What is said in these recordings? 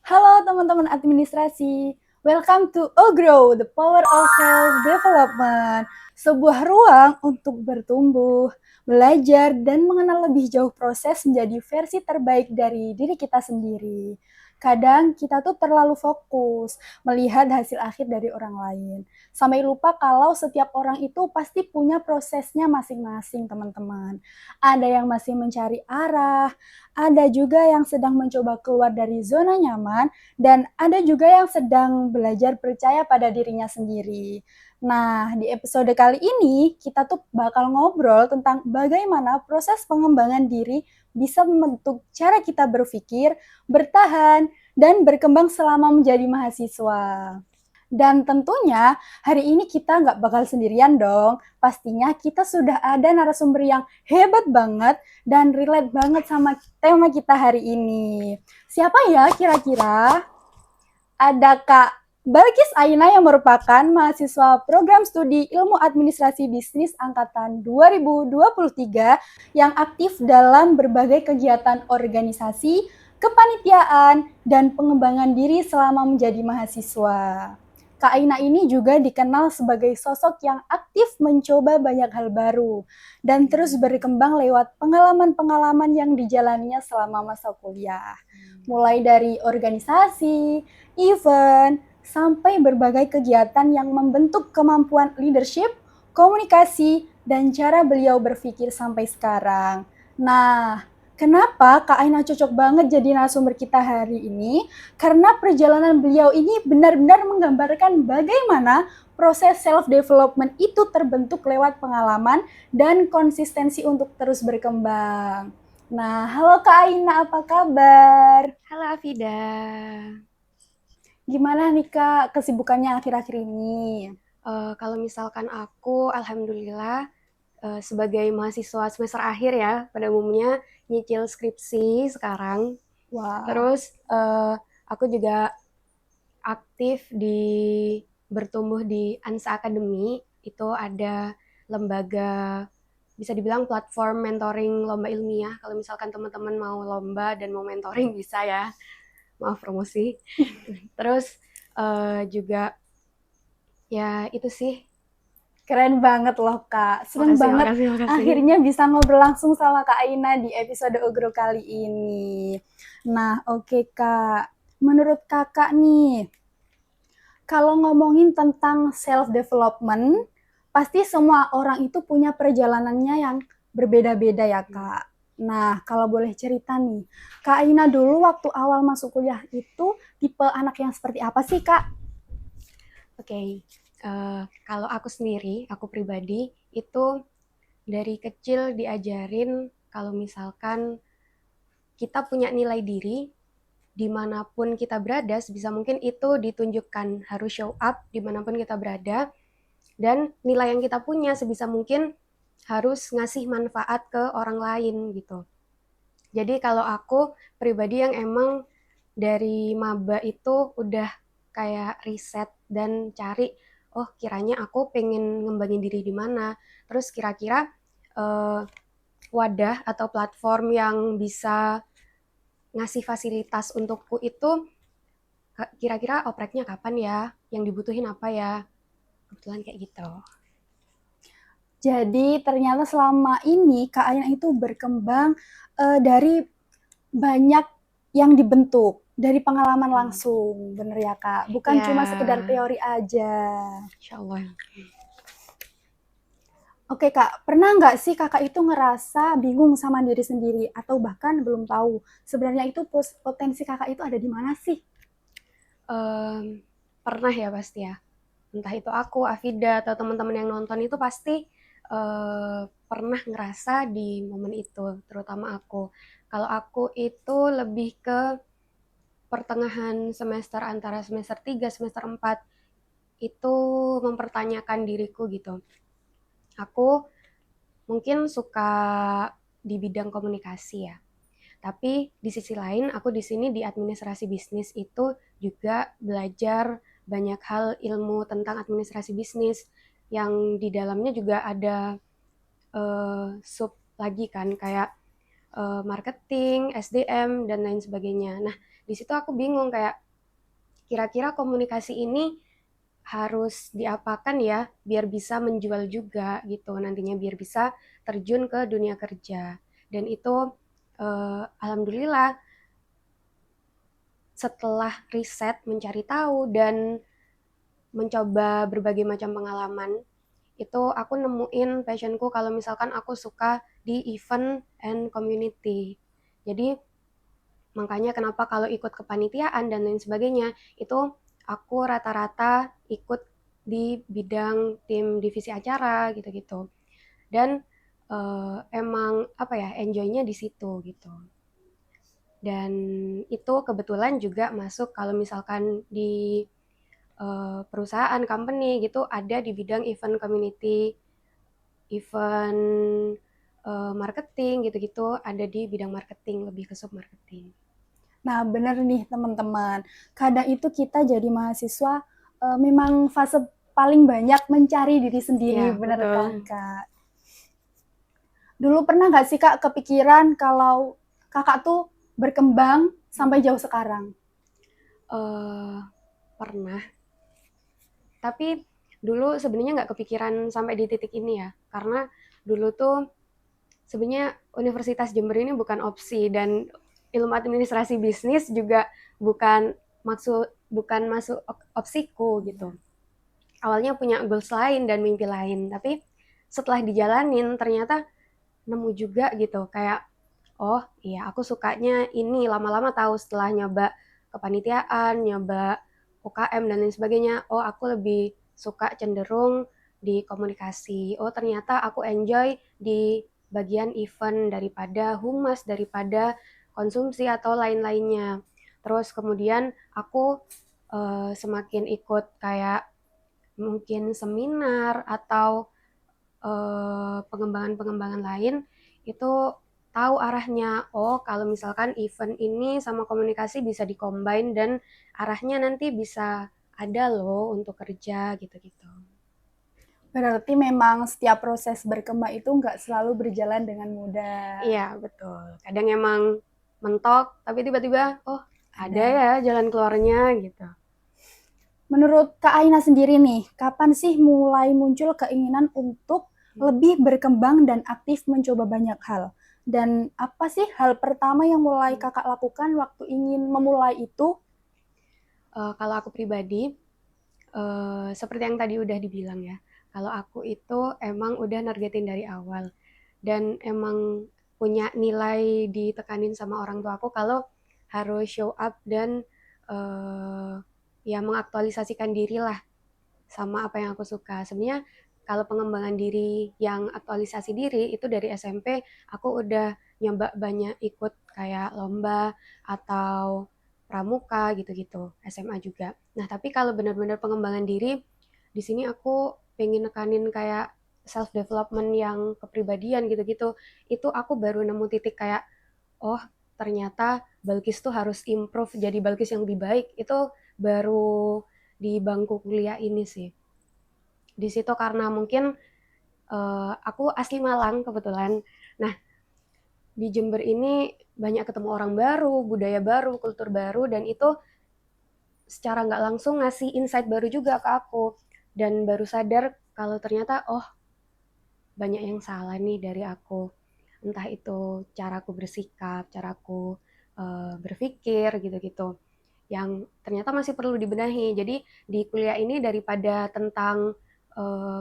Halo teman-teman administrasi, welcome to Ogrow, the power of self-development. Sebuah ruang untuk bertumbuh, belajar, dan mengenal lebih jauh proses menjadi versi terbaik dari diri kita sendiri. Kadang kita tuh terlalu fokus melihat hasil akhir dari orang lain, sampai lupa kalau setiap orang itu pasti punya prosesnya masing-masing, teman-teman. Ada yang masih mencari arah, ada juga yang sedang mencoba keluar dari zona nyaman, dan ada juga yang sedang belajar percaya pada dirinya sendiri. Nah, di episode kali ini kita tuh bakal ngobrol tentang bagaimana proses pengembangan diri bisa membentuk cara kita berpikir, bertahan, dan berkembang selama menjadi mahasiswa. Dan tentunya hari ini kita nggak bakal sendirian dong. Pastinya kita sudah ada narasumber yang hebat banget dan relate banget sama tema kita hari ini. Siapa ya kira-kira? Ada Kak Balkis Aina yang merupakan mahasiswa program studi Ilmu Administrasi Bisnis angkatan 2023 yang aktif dalam berbagai kegiatan organisasi, kepanitiaan, dan pengembangan diri selama menjadi mahasiswa. Kak Aina ini juga dikenal sebagai sosok yang aktif mencoba banyak hal baru dan terus berkembang lewat pengalaman-pengalaman yang dijalaninya selama masa kuliah. Mulai dari organisasi, event, sampai berbagai kegiatan yang membentuk kemampuan leadership, komunikasi, dan cara beliau berpikir sampai sekarang. Nah, kenapa Kak Aina cocok banget jadi narasumber kita hari ini? Karena perjalanan beliau ini benar-benar menggambarkan bagaimana proses self-development itu terbentuk lewat pengalaman dan konsistensi untuk terus berkembang. Nah, halo Kak Aina, apa kabar? Halo Afida. Gimana nih Kak kesibukannya akhir-akhir ini? Kalau misalkan aku, alhamdulillah sebagai mahasiswa semester akhir ya, pada umumnya nyicil skripsi sekarang. Wah, Terus aku juga aktif bertumbuh di ANSA Academy. Itu ada lembaga, bisa dibilang platform mentoring lomba ilmiah. Kalau misalkan teman-teman mau lomba dan mau mentoring bisa ya, maaf promosi. Terus juga ya itu sih. keren banget loh Kak. Seneng Makasih, banget makasih, makasih. akhirnya bisa ngobrol langsung sama Kak Aina di episode Ogro kali ini. Nah, oke Kak. Menurut Kakak nih, kalau ngomongin tentang self-development, pasti semua orang itu punya perjalanannya yang berbeda-beda ya Kak. Nah, kalau boleh cerita nih, Kak Aina dulu waktu awal masuk kuliah itu tipe anak yang seperti apa sih Kak? Oke, kalau aku sendiri, aku pribadi itu dari kecil diajarin kalau misalkan kita punya nilai diri dimanapun kita berada, sebisa mungkin itu ditunjukkan, harus show up dimanapun kita berada, dan nilai yang kita punya sebisa mungkin harus ngasih manfaat ke orang lain gitu. Jadi kalau aku pribadi yang emang dari maba itu udah kayak riset dan cari, oh kiranya aku pengen ngembangin diri di mana, terus kira-kira eh, wadah atau platform yang bisa ngasih fasilitas untukku itu kira-kira opreknya kapan ya, yang dibutuhin apa ya, kebetulan kayak gitu. Jadi ternyata selama ini Kak Aina itu berkembang dari banyak yang dibentuk dari pengalaman langsung, bener ya Kak? Bukan cuma sekedar Ya, teori aja. insya Allah. Oke Kak, pernah nggak sih Kakak itu ngerasa bingung sama diri sendiri atau bahkan belum tahu sebenarnya itu potensi Kakak itu ada di mana sih? Em, Pernah ya pasti ya, entah itu aku, Afida, atau teman-teman yang nonton itu pasti pernah ngerasa di momen itu, terutama aku. Kalau aku itu lebih ke pertengahan semester antara semester 3 semester 4 itu mempertanyakan diriku gitu. Aku mungkin suka di bidang komunikasi ya. Tapi di sisi lain, aku di sini di administrasi bisnis itu juga belajar banyak hal ilmu tentang administrasi bisnis yang di dalamnya juga ada sub lagi kan kayak marketing, SDM dan lain sebagainya. Nah, di situ aku bingung kayak kira-kira komunikasi ini harus diapakan ya biar bisa menjual juga gitu nantinya biar bisa terjun ke dunia kerja. Dan itu alhamdulillah setelah riset mencari tahu dan mencoba berbagai macam pengalaman itu aku nemuin passionku kalau misalkan aku suka di event and community. Jadi makanya kenapa kalau ikut kepanitiaan dan lain sebagainya itu aku rata-rata ikut di bidang tim divisi acara gitu-gitu. Dan emang apa ya enjoynya di situ gitu. Dan itu kebetulan juga masuk kalau misalkan di perusahaan company gitu ada di bidang event community, event marketing gitu-gitu ada di bidang marketing lebih ke sub marketing. Nah, bener nih teman-teman. Kadang itu kita jadi mahasiswa memang fase paling banyak mencari diri sendiri, Ya, bener kan, betul. Kak? Dulu pernah nggak sih, Kak, kepikiran kalau Kakak tuh berkembang sampai jauh sekarang? eh Pernah, tapi dulu sebenarnya nggak kepikiran sampai di titik ini ya, karena dulu tuh sebenarnya Universitas Jember ini bukan opsi dan ilmu administrasi bisnis juga bukan masuk opsiku gitu. Awalnya punya goals lain dan mimpi lain, tapi setelah dijalanin ternyata nemu juga gitu kayak oh iya aku sukanya ini lama-lama tahu setelah nyoba kepanitiaan, nyoba UKM dan lain sebagainya. Oh aku lebih suka cenderung di komunikasi. Oh ternyata aku enjoy di bagian event daripada humas, daripada konsumsi atau lain-lainnya. Terus kemudian aku semakin ikut kayak mungkin seminar atau pengembangan-pengembangan lain itu tahu arahnya. Oh, kalau misalkan event ini sama komunikasi bisa dikombin dan arahnya nanti bisa ada loh untuk kerja gitu-gitu. Berarti memang setiap proses berkembang itu nggak selalu berjalan dengan mudah. Iya, betul. Kadang emang mentok, tapi tiba-tiba, oh ada Ada. ya jalan keluarnya gitu. Menurut Kak Aina sendiri nih, kapan sih mulai muncul keinginan untuk lebih berkembang dan aktif mencoba banyak hal? Dan apa sih hal pertama yang mulai Kakak lakukan waktu ingin memulai itu? Kalau aku pribadi, seperti yang tadi udah dibilang ya, kalau aku itu emang udah nargetin dari awal dan emang punya nilai ditekanin sama orang tua aku kalau harus show up dan uh, ya mengaktualisasikan diri lah sama apa yang aku suka. Sebenarnya kalau pengembangan diri yang aktualisasi diri itu dari SMP aku udah nyoba banyak ikut kayak lomba atau pramuka gitu-gitu, SMA juga. Nah, tapi kalau benar-benar pengembangan diri di sini aku pengen nekanin kayak self development yang kepribadian gitu-gitu. Itu aku baru nemu titik kayak oh, ternyata Balkis tuh harus improve jadi Balkis yang lebih baik. Itu baru di bangku kuliah ini sih. Di situ karena mungkin aku asli Malang kebetulan. Nah, di Jember ini banyak ketemu orang baru, budaya baru, kultur baru, dan itu secara nggak langsung ngasih insight baru juga ke aku. Dan baru sadar kalau ternyata, oh banyak yang salah nih dari aku. Entah itu caraku bersikap, caraku berpikir gitu-gitu. Yang ternyata masih perlu dibenahi. Jadi di kuliah ini daripada tentang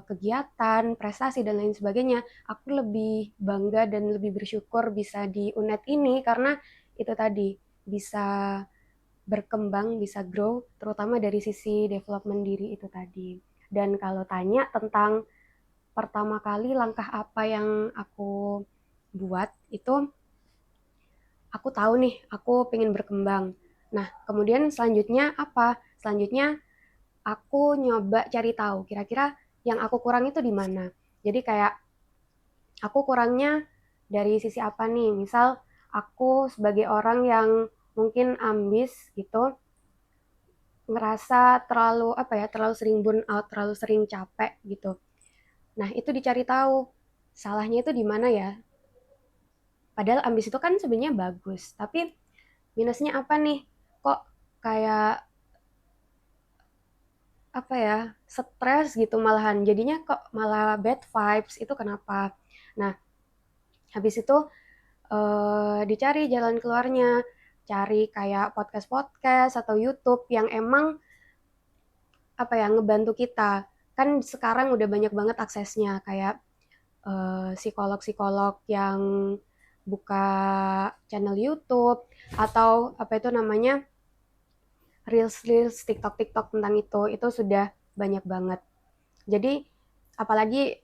kegiatan, prestasi dan lain sebagainya, aku lebih bangga dan lebih bersyukur bisa di UNED ini karena itu tadi bisa berkembang, bisa grow, terutama dari sisi development diri itu tadi. Dan kalau tanya tentang pertama kali langkah apa yang aku buat itu aku tahu nih aku pengen berkembang. Nah, kemudian selanjutnya apa? Selanjutnya aku nyoba cari tahu kira-kira yang aku kurang itu di mana. Jadi kayak aku kurangnya dari sisi apa nih? Misal aku sebagai orang yang mungkin ambis gitu, ngerasa terlalu apa ya, terlalu sering burn out, terlalu sering capek gitu. Nah, itu dicari tahu salahnya itu di mana ya? Padahal ambis itu kan sebenarnya bagus, tapi minusnya apa nih? kok kayak apa ya, stres gitu malahan. Jadinya kok malah bad vibes, itu kenapa? Nah, habis itu dicari jalan keluarnya, cari kayak podcast-podcast atau YouTube yang emang apa ya, ngebantu kita. Kan sekarang udah banyak banget aksesnya kayak psikolog-psikolog yang buka channel YouTube atau apa itu namanya, reels-reels TikTok-TikTok tentang itu sudah banyak banget. Jadi apalagi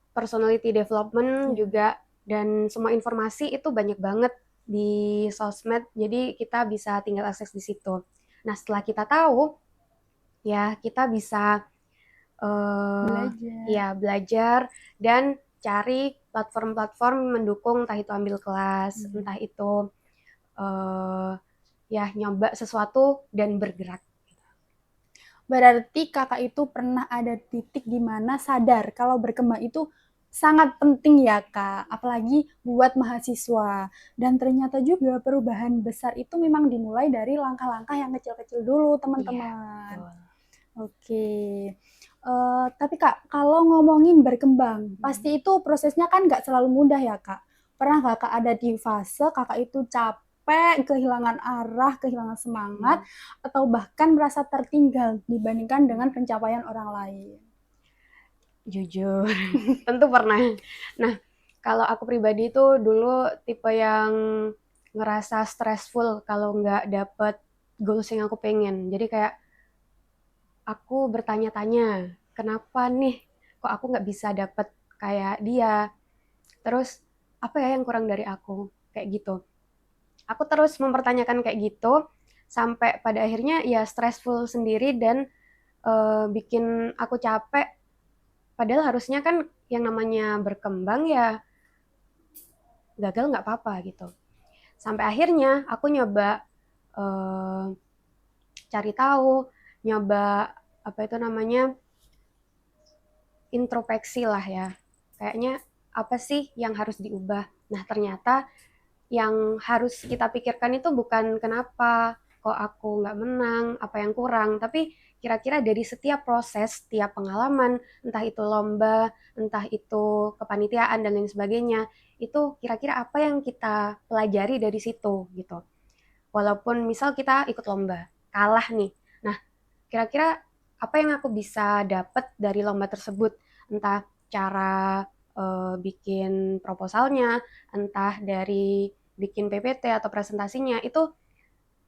personality development Ya. juga, dan semua informasi itu banyak banget di sosmed. Jadi kita bisa tinggal akses di situ. Nah, setelah kita tahu, ya kita bisa eh Belajar. ya belajar dan cari platform-platform mendukung, entah itu ambil kelas, Iya. entah itu eh ya nyoba sesuatu dan bergerak. Berarti kakak itu pernah ada titik di mana sadar kalau berkembang itu sangat penting ya kak, apalagi buat mahasiswa. Dan ternyata juga perubahan besar itu memang dimulai dari langkah-langkah yang kecil-kecil dulu Iya, teman-teman. betul. Oke. Tapi kak, kalau ngomongin berkembang, Hmm. pasti itu prosesnya kan nggak selalu mudah ya kak. Pernah nggak kak ada di fase kakak itu capek, kehilangan arah, kehilangan semangat, Hmm. atau bahkan merasa tertinggal dibandingkan dengan pencapaian orang lain? Jujur, tentu pernah. Nah, kalau aku pribadi itu dulu tipe yang ngerasa stressful kalau nggak dapet goals yang aku pengen. Jadi kayak aku bertanya-tanya, kenapa nih kok aku nggak bisa dapet kayak dia? Terus apa ya yang kurang dari aku? Kayak gitu. Aku terus mempertanyakan kayak gitu sampai pada akhirnya ya stressful sendiri dan bikin aku capek. Padahal harusnya kan yang namanya berkembang ya gagal nggak apa-apa gitu. Sampai akhirnya aku nyoba eh, cari tahu, nyoba apa itu namanya, introspeksi lah ya. Kayaknya apa sih yang harus diubah? Nah, ternyata yang harus kita pikirkan itu bukan kenapa kok aku nggak menang, apa yang kurang, tapi kira-kira dari setiap proses, setiap pengalaman, entah itu lomba, entah itu kepanitiaan dan lain sebagainya, itu kira-kira apa yang kita pelajari dari situ gitu. Walaupun misal kita ikut lomba, kalah nih. Nah, kira-kira apa yang aku bisa dapat dari lomba tersebut? Entah cara bikin proposalnya, entah dari bikin PPT atau presentasinya, itu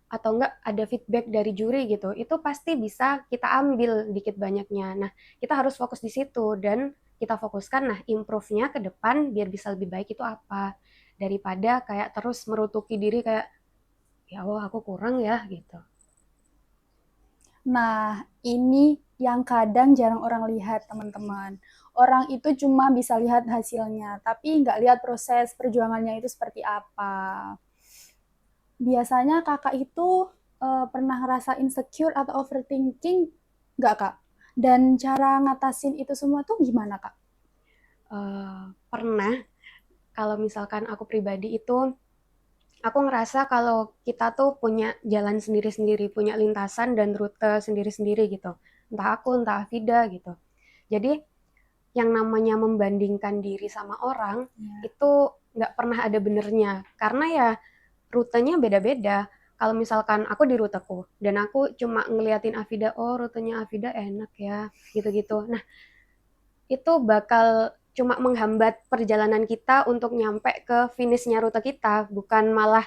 atau enggak ada feedback dari juri gitu, itu pasti bisa kita ambil dikit banyaknya. Nah, kita harus fokus di situ dan kita fokuskan, nah improve-nya ke depan biar bisa lebih baik itu apa. Daripada kayak terus merutuki diri kayak, ya Allah aku kurang ya gitu. Nah, ini yang kadang jarang orang lihat, teman-teman. Orang itu cuma bisa lihat hasilnya, tapi nggak lihat proses perjuangannya itu seperti apa. Biasanya kakak itu pernah ngerasa insecure atau overthinking nggak kak? Dan cara ngatasin itu semua tuh gimana kak? Pernah, kalau misalkan aku pribadi itu aku ngerasa kalau kita tuh punya jalan sendiri-sendiri, punya lintasan dan rute sendiri-sendiri gitu. Entah aku, entah Afida gitu. Jadi yang namanya membandingkan diri sama orang Ya. itu nggak pernah ada benernya. Karena ya rutenya beda-beda. Kalau misalkan aku di ruteku dan aku cuma ngeliatin Afida, oh rutenya Afida enak ya, gitu-gitu. Nah, itu bakal cuma menghambat perjalanan kita untuk nyampe ke finishnya rute kita, bukan malah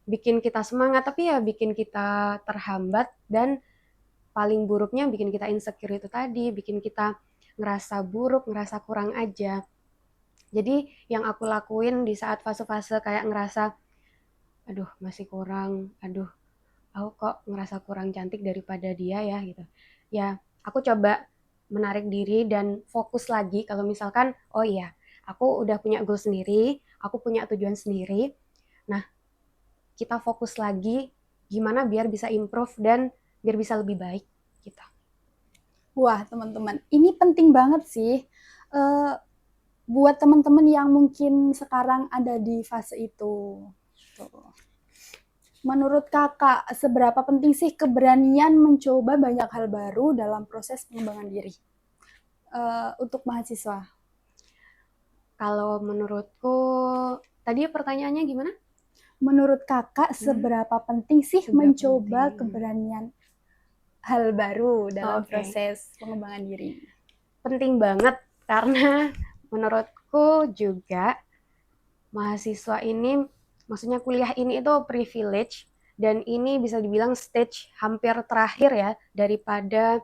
bikin kita semangat, tapi ya bikin kita terhambat dan paling buruknya bikin kita insecure itu tadi, bikin kita ngerasa buruk, ngerasa kurang aja. Jadi yang aku lakuin di saat fase-fase kayak ngerasa, aduh masih kurang, aduh aku kok ngerasa kurang cantik daripada dia ya gitu. Ya aku coba menarik diri dan fokus lagi kalau misalkan, oh iya, aku udah punya goal sendiri, aku punya tujuan sendiri. Nah, kita fokus lagi gimana biar bisa improve dan biar bisa lebih baik gitu. Wah, teman-teman, ini penting banget sih. Eh, Buat teman-teman yang mungkin sekarang ada di fase itu. Tuh. Menurut kakak, seberapa penting sih keberanian mencoba banyak hal baru dalam proses pengembangan diri untuk mahasiswa? Kalau menurutku, tadi pertanyaannya gimana? Menurut kakak, Hmm, seberapa penting sih seberapa mencoba penting? keberanian hal baru Oh, dalam oke. proses pengembangan diri? Penting banget karena menurutku juga mahasiswa ini, maksudnya kuliah ini itu privilege dan ini bisa dibilang stage hampir terakhir ya daripada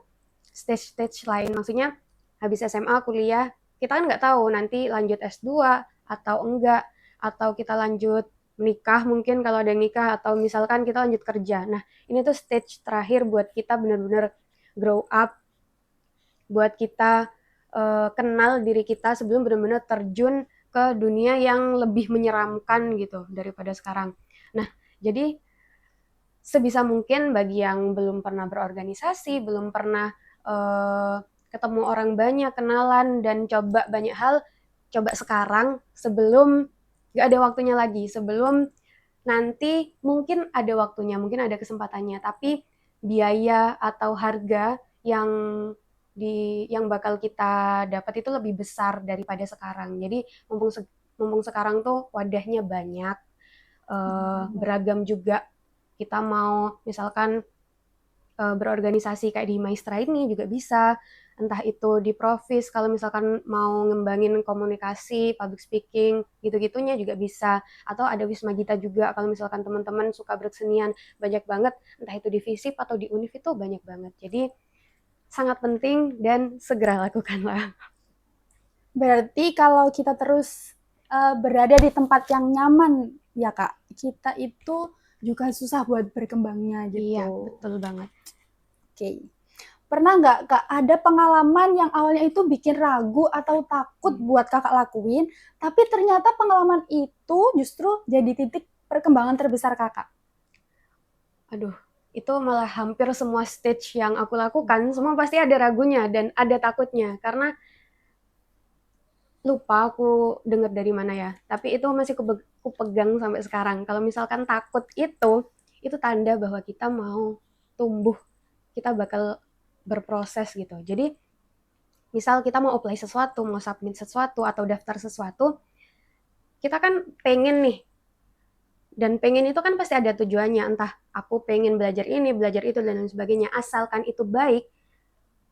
stage-stage lain. Maksudnya habis SMA kuliah, kita kan nggak tahu nanti lanjut S2 atau enggak, atau kita lanjut menikah mungkin kalau ada yang nikah, atau misalkan kita lanjut kerja. Nah, ini tuh stage terakhir buat kita benar-benar grow up, buat kita kenal diri kita sebelum benar-benar terjun ke dunia yang lebih menyeramkan gitu daripada sekarang. Nah, jadi sebisa mungkin bagi yang belum pernah berorganisasi, belum pernah uh, ketemu orang banyak, kenalan dan coba banyak hal, coba sekarang sebelum gak ada waktunya lagi, sebelum nanti mungkin ada waktunya, mungkin ada kesempatannya, tapi biaya atau harga yang yang bakal kita dapat itu lebih besar daripada sekarang. Jadi mumpung sekarang tuh wadahnya banyak, beragam juga. Kita mau misalkan berorganisasi kayak di Maestra ini juga bisa, entah itu di Provis kalau misalkan mau ngembangin komunikasi, public speaking, gitu-gitunya juga bisa. Atau ada Wisma Gita juga kalau misalkan teman-teman suka berkesenian, banyak banget, entah itu di FISIP atau di UNIF itu banyak banget. Jadi sangat penting dan segera lakukanlah. Berarti kalau kita terus berada di tempat yang nyaman, ya Kak, kita itu juga susah buat berkembangnya Iya, gitu. betul banget. Oke. Pernah nggak Kak ada pengalaman yang awalnya itu bikin ragu atau takut buat Kakak lakuin, tapi ternyata pengalaman itu justru jadi titik perkembangan terbesar Kakak? Aduh, itu malah hampir semua stage yang aku lakukan, semua pasti ada ragunya dan ada takutnya. Karena lupa aku dengar dari mana ya, tapi itu masih aku pegang sampai sekarang. Kalau misalkan takut itu tanda bahwa kita mau tumbuh, kita bakal berproses gitu. Jadi misal kita mau apply sesuatu, mau submit sesuatu atau daftar sesuatu, kita kan pengen nih, dan pengen itu kan pasti ada tujuannya, entah aku pengen belajar ini, belajar itu, dan lain sebagainya. Asalkan itu baik,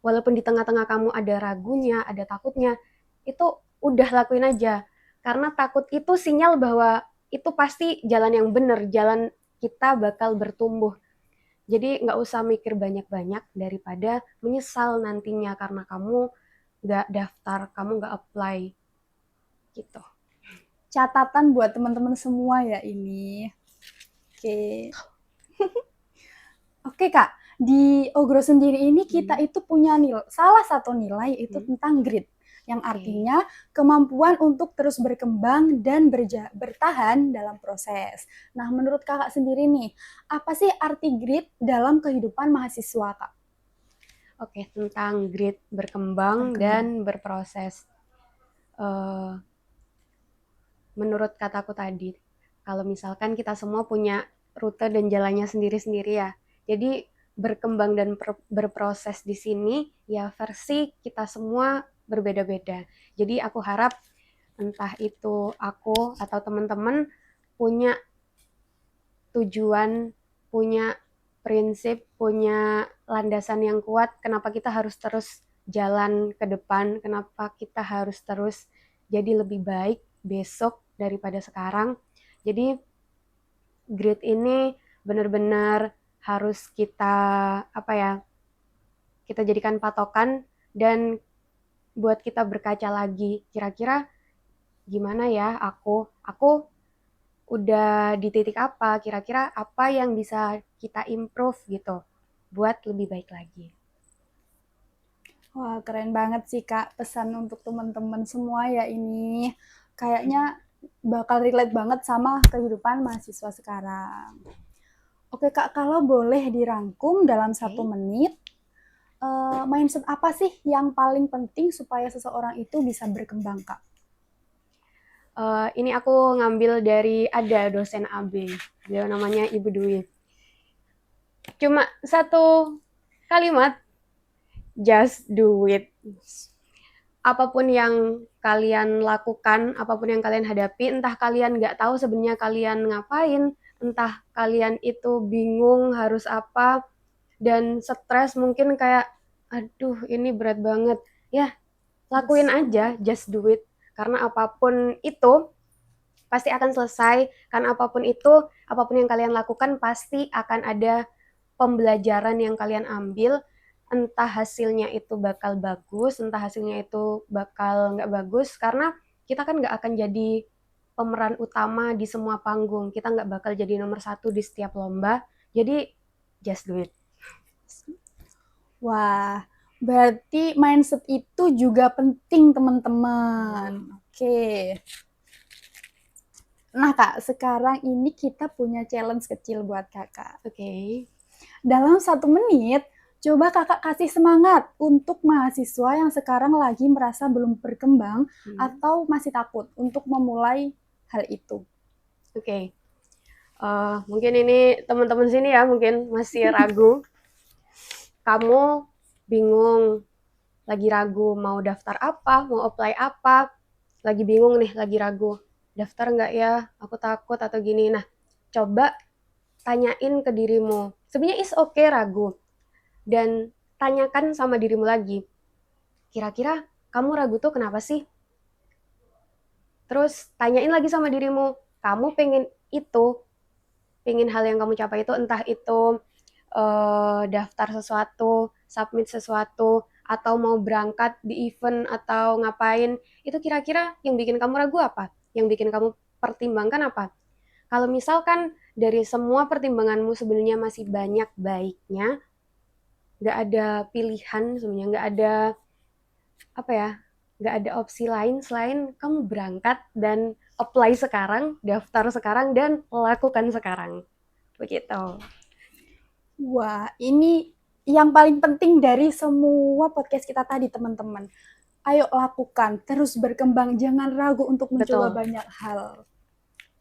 walaupun di tengah-tengah kamu ada ragunya, ada takutnya, itu udah lakuin aja. Karena takut itu sinyal bahwa itu pasti jalan yang benar, jalan kita bakal bertumbuh. Jadi nggak usah mikir banyak-banyak daripada menyesal nantinya karena kamu nggak daftar, kamu nggak apply gitu. Catatan buat teman-teman semua ya ini. Oke. Oke Kak, di Ogro sendiri ini kita Hmm. itu punya nilai, salah satu nilai itu Hmm. tentang grit, yang Oke. artinya kemampuan untuk terus berkembang dan bertahan dalam proses. Nah, menurut Kakak sendiri nih, apa sih arti grit dalam kehidupan mahasiswa Kak? Oke, tentang grit berkembang Berkembang. dan berproses. Eh, Menurut kataku tadi, kalau misalkan kita semua punya rute dan jalannya sendiri-sendiri ya. Jadi berkembang dan berproses di sini ya versi kita semua berbeda-beda. Jadi aku harap entah itu aku atau teman-teman punya tujuan, punya prinsip, punya landasan yang kuat, kenapa kita harus terus jalan ke depan, kenapa kita harus terus jadi lebih baik besok daripada sekarang. Jadi grit ini benar-benar harus kita apa ya? Kita jadikan patokan dan buat kita berkaca lagi. Kira-kira gimana ya aku udah di titik apa, kira-kira apa yang bisa kita improve gitu buat lebih baik lagi. Wah, keren banget sih Kak, pesan untuk teman-teman semua ya ini. Kayaknya bakal relate banget sama kehidupan mahasiswa sekarang. Oke Kak, kalau boleh dirangkum dalam Oke. satu menit, mindset apa sih yang paling penting supaya seseorang itu bisa berkembang, Kak? Ini aku ngambil dari ada dosen AB, dia namanya Ibu Dwi. Cuma satu kalimat, just do it. Apapun yang kalian lakukan, apapun yang kalian hadapi, entah kalian nggak tahu sebenarnya kalian ngapain, entah kalian itu bingung harus apa, dan stres mungkin kayak, aduh ini berat banget. Ya, lakuin aja, just do it. Karena apapun itu, pasti akan selesai. Karena apapun itu, apapun yang kalian lakukan, pasti akan ada pembelajaran yang kalian ambil, entah hasilnya itu bakal bagus, entah hasilnya itu bakal nggak bagus, karena kita kan nggak akan jadi pemeran utama di semua panggung, kita nggak bakal jadi nomor satu di setiap lomba, jadi just do it. Wah, berarti mindset itu juga penting teman-teman. Oke. Nah Kak, sekarang ini kita punya challenge kecil buat Kakak. Oke. Dalam 1 menit, coba Kakak kasih semangat untuk mahasiswa yang sekarang lagi merasa belum berkembang atau masih takut untuk memulai hal itu. Oke. Mungkin ini teman-teman sini ya mungkin masih ragu. Kamu bingung, lagi ragu mau daftar apa, mau apply apa, lagi bingung nih, lagi ragu. Daftar nggak ya? Aku takut atau gini. Nah, coba tanyain ke dirimu. Sebenarnya is okay ragu. Dan tanyakan sama dirimu lagi. Kira-kira kamu ragu tuh kenapa sih? Terus tanyain lagi sama dirimu. Kamu pengen itu, pengen hal yang kamu capai itu, entah itu daftar sesuatu, submit sesuatu, atau mau berangkat di event atau ngapain, itu kira-kira yang bikin kamu ragu apa? Yang bikin kamu pertimbangkan apa? Kalau misalkan dari semua pertimbanganmu sebenarnya masih banyak baiknya, nggak ada pilihan sebenarnya, nggak ada apa ya, nggak ada opsi lain selain kamu berangkat dan apply sekarang, daftar sekarang, dan lakukan sekarang. Begitu. Wah, ini yang paling penting dari semua podcast kita tadi, teman-teman. Ayo lakukan, terus berkembang, jangan ragu untuk mencoba banyak hal.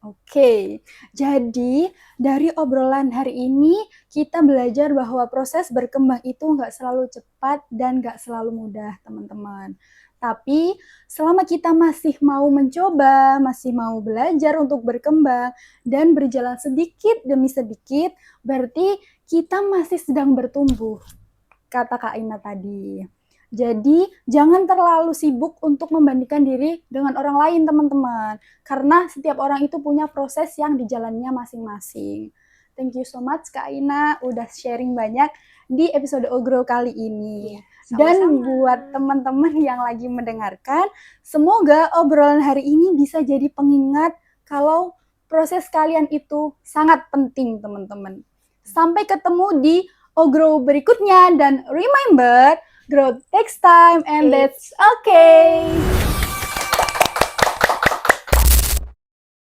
Oke, jadi dari obrolan hari ini kita belajar bahwa proses berkembang itu nggak selalu cepat dan nggak selalu mudah, teman-teman. Tapi selama kita masih mau mencoba, masih mau belajar untuk berkembang dan berjalan sedikit demi sedikit, berarti kita masih sedang bertumbuh, kata Kak Ina tadi. Jadi, jangan terlalu sibuk untuk membandingkan diri dengan orang lain, teman-teman. Karena setiap orang itu punya proses yang dijalannya masing-masing. Thank you so much, Kak Ina, udah sharing banyak di episode Ogro kali ini. Dan buat teman-teman yang lagi mendengarkan, semoga obrolan hari ini bisa jadi pengingat kalau proses kalian itu sangat penting, teman-teman. Sampai ketemu di Ogro berikutnya, dan remember, growth takes time and that's okay.